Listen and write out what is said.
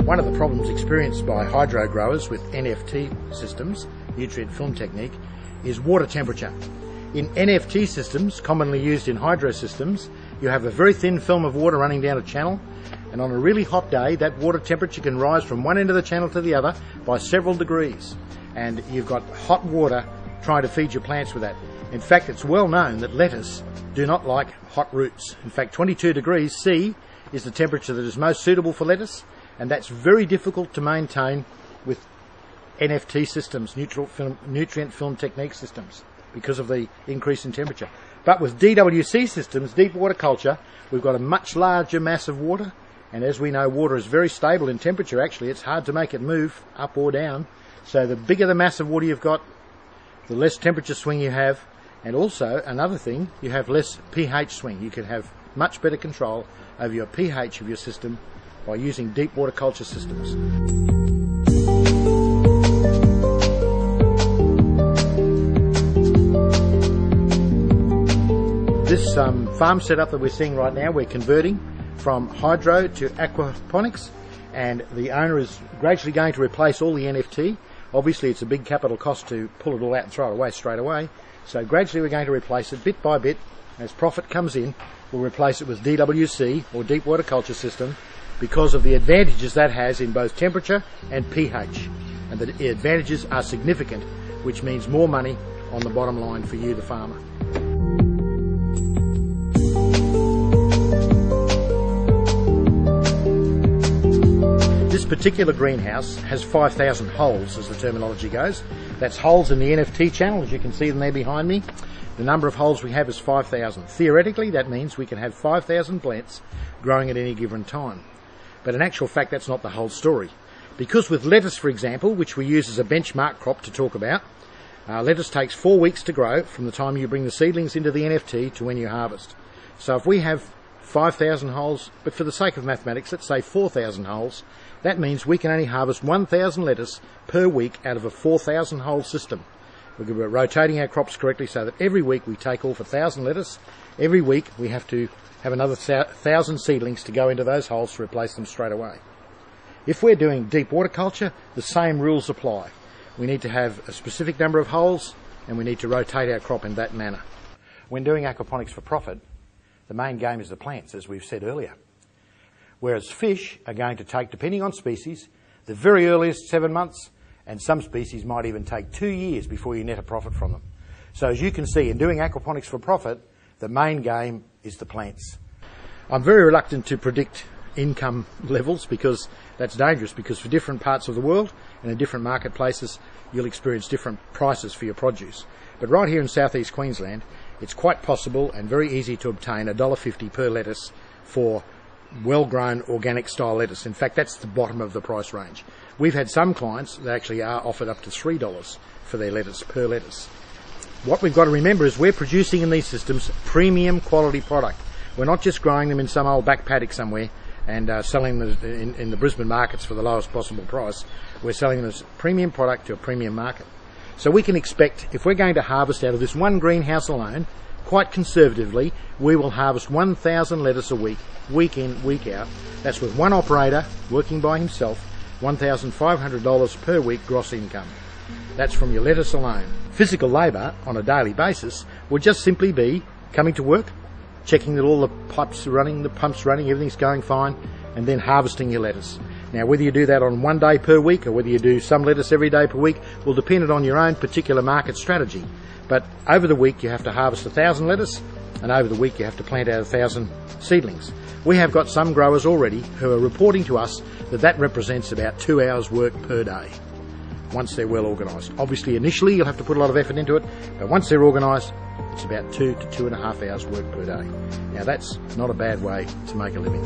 One of the problems experienced by hydro growers with NFT systems, nutrient film technique, is water temperature. In NFT systems, commonly used in hydro systems, you have a very thin film of water running down a channel, and on a really hot day that water temperature can rise from one end of the channel to the other by several degrees, and you've got hot water trying to feed your plants with that. In fact, it's well known that lettuce do not like hot roots. In fact, 22 degrees C is the temperature that is most suitable for lettuce, and that's very difficult to maintain with NFT systems, nutrient film technique systems, because of the increase in temperature. But with DWC systems, deep water culture, we've got a much larger mass of water, and as we know, water is very stable in temperature. Actually, it's hard to make it move up or down. So the bigger the mass of water you've got, the less temperature swing you have, and also another thing, you have less pH swing. You can have much better control over your pH of your system by using deep water culture systems. This farm setup that we're seeing right now, we're converting from hydro to aquaponics, and the owner is gradually going to replace all the NFT. Obviously it's a big capital cost to pull it all out and throw it away straight away, so gradually we're going to replace it bit by bit. As profit comes in, we'll replace it with DWC, or deep water culture system, because of the advantages that has in both temperature and pH, and the advantages are significant, which means more money on the bottom line for you, the farmer. This particular greenhouse has 5,000 holes, as the terminology goes. That's holes in the NFT channel, as you can see them there behind me. The number of holes we have is 5,000. Theoretically, that means we can have 5,000 plants growing at any given time. But in actual fact, that's not the whole story. Because with lettuce, for example, which we use as a benchmark crop to talk about, lettuce takes 4 weeks to grow from the time you bring the seedlings into the NFT to when you harvest. So if we have 5,000 holes, but for the sake of mathematics, let's say 4,000 holes, that means we can only harvest 1,000 lettuce per week out of a 4,000 hole system. We're rotating our crops correctly so that every week we take off 1,000 lettuce. Every week we have to have another 1,000 seedlings to go into those holes to replace them straight away. If we're doing deep water culture, the same rules apply. We need to have a specific number of holes, and we need to rotate our crop in that manner. When doing aquaponics for profit, the main game is the plants, as we've said earlier. Whereas fish are going to take, depending on species, the very earliest 7 months, and some species might even take 2 years before you net a profit from them. So as you can see, in doing aquaponics for profit, the main game is the plants. I'm very reluctant to predict income levels, because that's dangerous, because for different parts of the world and in different marketplaces, you'll experience different prices for your produce. But right here in southeast Queensland, it's quite possible and very easy to obtain $1.50 per lettuce for well-grown organic style lettuce. In fact, that's the bottom of the price range. We've had some clients that actually are offered up to $3 for their lettuce, per lettuce. What we've got to remember is we're producing in these systems premium quality product. We're not just growing them in some old back paddock somewhere and selling them in the Brisbane markets for the lowest possible price. We're selling them as premium product to a premium market. So we can expect, if we're going to harvest out of this one greenhouse alone, quite conservatively, we will harvest 1,000 lettuce a week, week in, week out. That's with one operator working by himself, $1,500 per week gross income. That's from your lettuce alone. Physical labour on a daily basis would just simply be coming to work, checking that all the pipes are running, the pump's running, everything's going fine, and then harvesting your lettuce. Now, whether you do that on 1 day per week or whether you do some lettuce every day per week will depend on your own particular market strategy. But over the week you have to harvest 1,000 lettuce, and over the week you have to plant out 1,000 seedlings. We have got some growers already who are reporting to us that that represents about 2 hours work per day, once they're well organised. Obviously initially you'll have to put a lot of effort into it, but once they're organised, it's about 2 to 2.5 hours work per day. Now that's not a bad way to make a living.